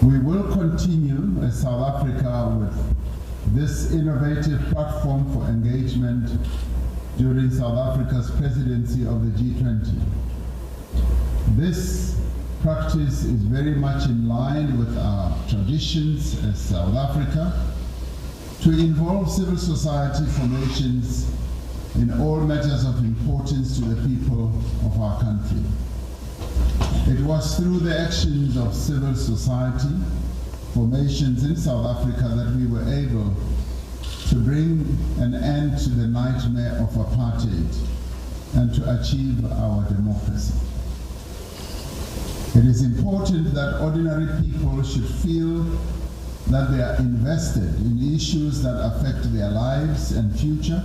We will continue as South Africa with this innovative platform for engagement during South Africa's presidency of the G20. This practice is very much in line with our traditions as South Africa to involve civil society formations in all matters of importance to the people of our country. It was through the actions of civil society formations in South Africa that we were able to bring an end to the nightmare of apartheid and to achieve our democracy. It is important that ordinary people should feel that they are invested in issues that affect their lives and future,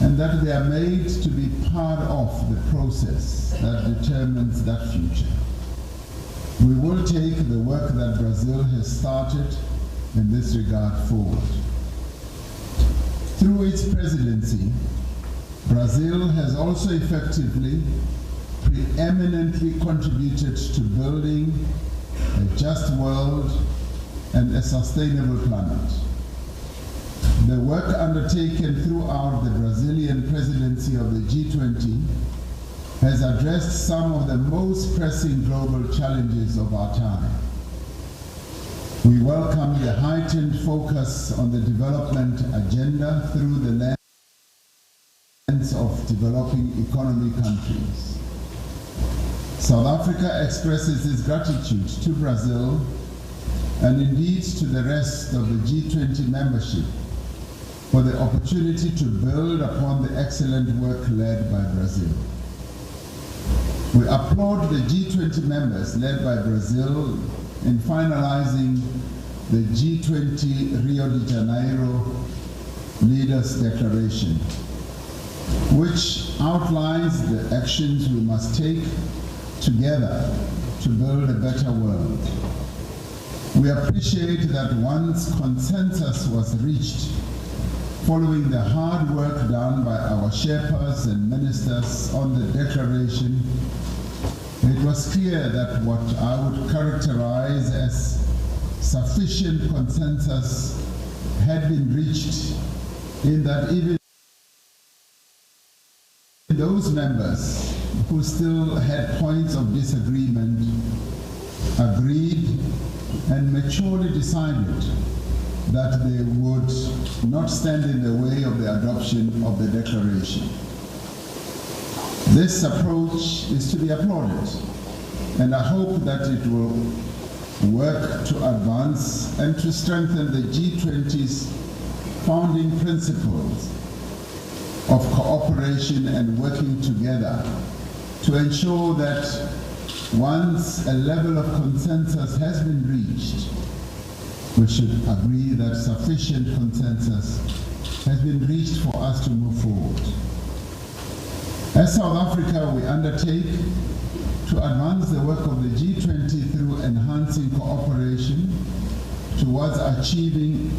and that they are made to be part of the process that determines that future. We will take the work that Brazil has started in this regard forward. Through its presidency, Brazil has also effectively, preeminently contributed to building a just world and a sustainable planet. The work undertaken throughout the Brazilian presidency of the G20 has addressed some of the most pressing global challenges of our time. We welcome the heightened focus on the development agenda through the lens of developing economy countries. South Africa expresses its gratitude to Brazil and indeed to the rest of the G20 membership for the opportunity to build upon the excellent work led by Brazil. We applaud the G20 members led by Brazil in finalizing the G20 Rio de Janeiro Leaders' Declaration, which outlines the actions we must take together to build a better world. We appreciate that once consensus was reached, following the hard work done by our Sherpas and ministers on the declaration, it was clear that what I would characterize as sufficient consensus had been reached, in that even those members who still had points of disagreement agreed and maturely decided that they would not stand in the way of the adoption of the declaration. This approach is to be applauded, and I hope that it will work to advance and to strengthen the G20's founding principles of cooperation and working together to ensure that once a level of consensus has been reached, we should agree that sufficient consensus has been reached for us to move forward. As South Africa, we undertake to advance the work of the G20 through enhancing cooperation towards achieving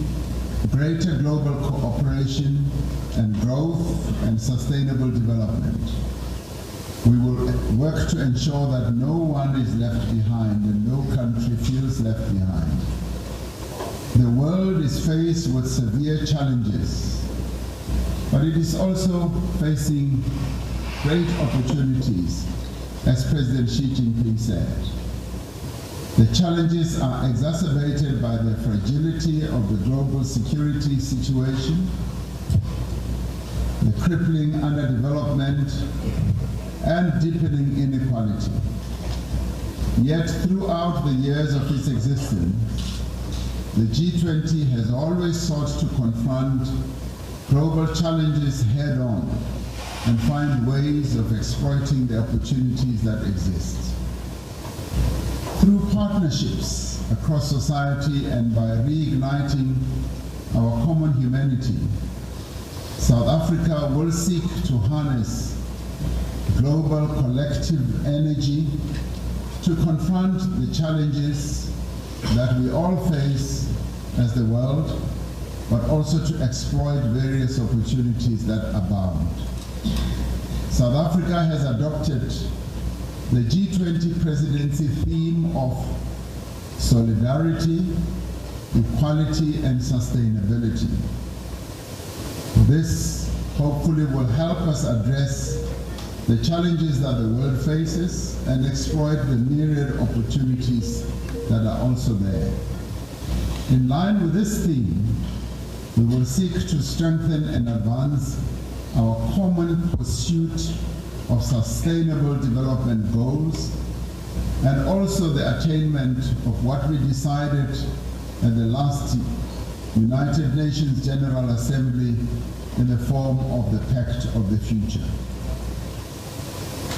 greater global cooperation and growth and sustainable development. We will work to ensure that no one is left behind and no country feels left behind. The world is faced with severe challenges, but it is also facing great opportunities, as President Xi Jinping said. The challenges are exacerbated by the fragility of the global security situation, the crippling underdevelopment, and deepening inequality. Yet throughout the years of its existence, the G20 has always sought to confront global challenges head-on and find ways of exploiting the opportunities that exist. Through partnerships across society and by reigniting our common humanity, South Africa will seek to harness global collective energy to confront the challenges that we all face as the world, but also to exploit various opportunities that abound. South Africa has adopted the G20 presidency theme of solidarity, equality, and sustainability. This hopefully will help us address the challenges that the world faces and exploit the myriad opportunities that are also there. In line with this theme, we will seek to strengthen and advance our common pursuit of sustainable development goals and also the attainment of what we decided at the last United Nations General Assembly in the form of the Pact of the Future.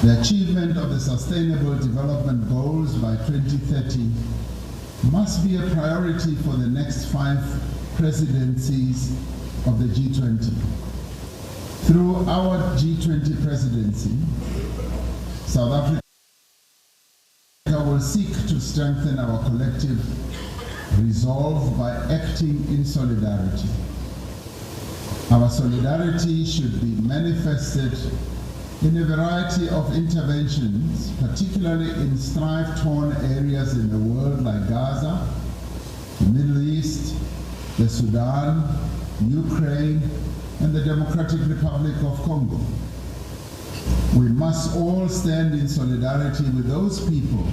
The achievement of the Sustainable Development Goals by 2030 must be a priority for the next 5 presidencies of the G20. Through our G20 presidency, South Africa will seek to strengthen our collective resolve by acting in solidarity. Our solidarity should be manifested in a variety of interventions, particularly in strife-torn areas in the world like Gaza, the Middle East, the Sudan, Ukraine, and the Democratic Republic of Congo. We must all stand in solidarity with those people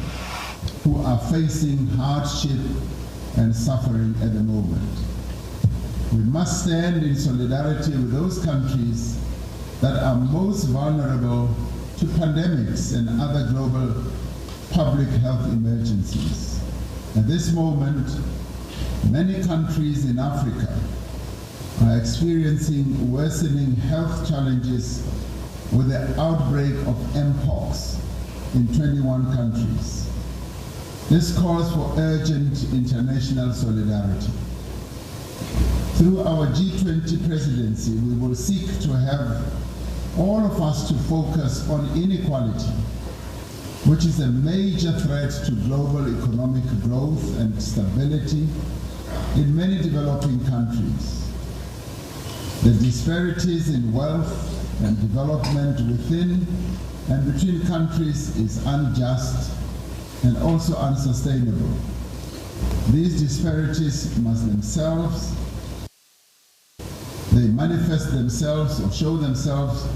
who are facing hardship and suffering at the moment. We must stand in solidarity with those countries that are most vulnerable to pandemics and other global public health emergencies. At this moment, many countries in Africa are experiencing worsening health challenges with the outbreak of Mpox in 21 countries. This calls for urgent international solidarity. Through our G20 presidency, we will seek to have all of us to focus on inequality, which is a major threat to global economic growth and stability in many developing countries. The disparities in wealth and development within and between countries is unjust and also unsustainable. These disparities must themselves, they manifest themselves or show themselves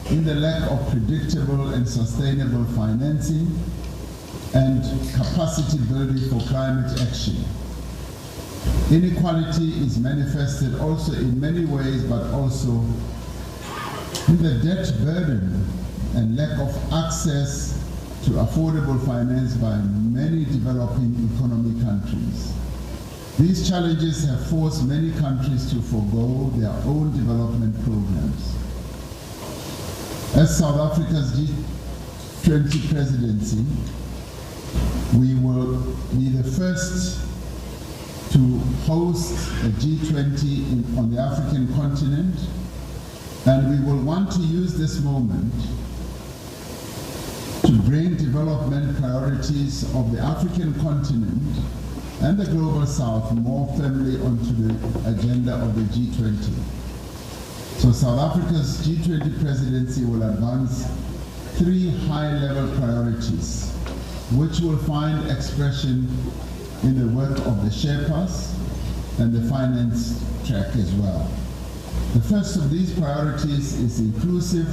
in the lack of predictable and sustainable financing and capacity building for climate action. Inequality is manifested also in many ways, but also in the debt burden and lack of access to affordable finance by many developing economy countries. These challenges have forced many countries to forego their own development programs. As South Africa's G20 presidency, we will be the first to host a G20 on the African continent, and we will want to use this moment to bring development priorities of the African continent and the Global South more firmly onto the agenda of the G20. So South Africa's G20 presidency will advance 3 high-level priorities, which will find expression in the work of the Sherpas and the finance track as well. The first of these priorities is inclusive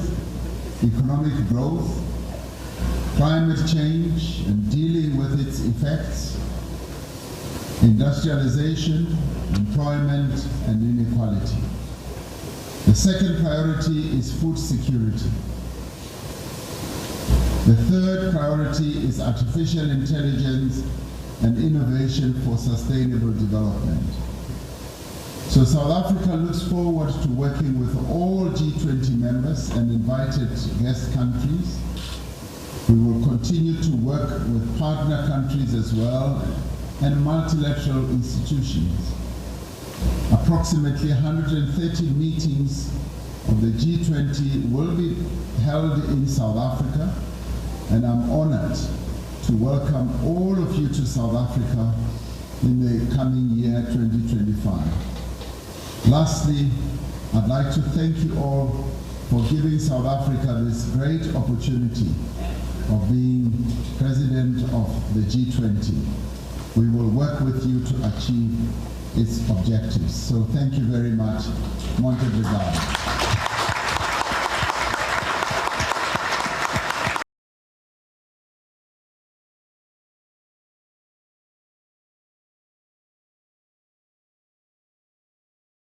economic growth, climate change and dealing with its effects, industrialization, employment, and inequality. The second priority is food security. The third priority is artificial intelligence and innovation for sustainable development. So South Africa looks forward to working with all G20 members and invited guest countries. We will continue to work with partner countries as well and multilateral institutions. Approximately 130 meetings of the G20 will be held in South Africa, and I'm honored to welcome all of you to South Africa in the coming year 2025. Lastly, I'd like to thank you all for giving South Africa this great opportunity of being president of the G20. we will work with you to achieve its objectives. So thank you very much. Muito obrigado.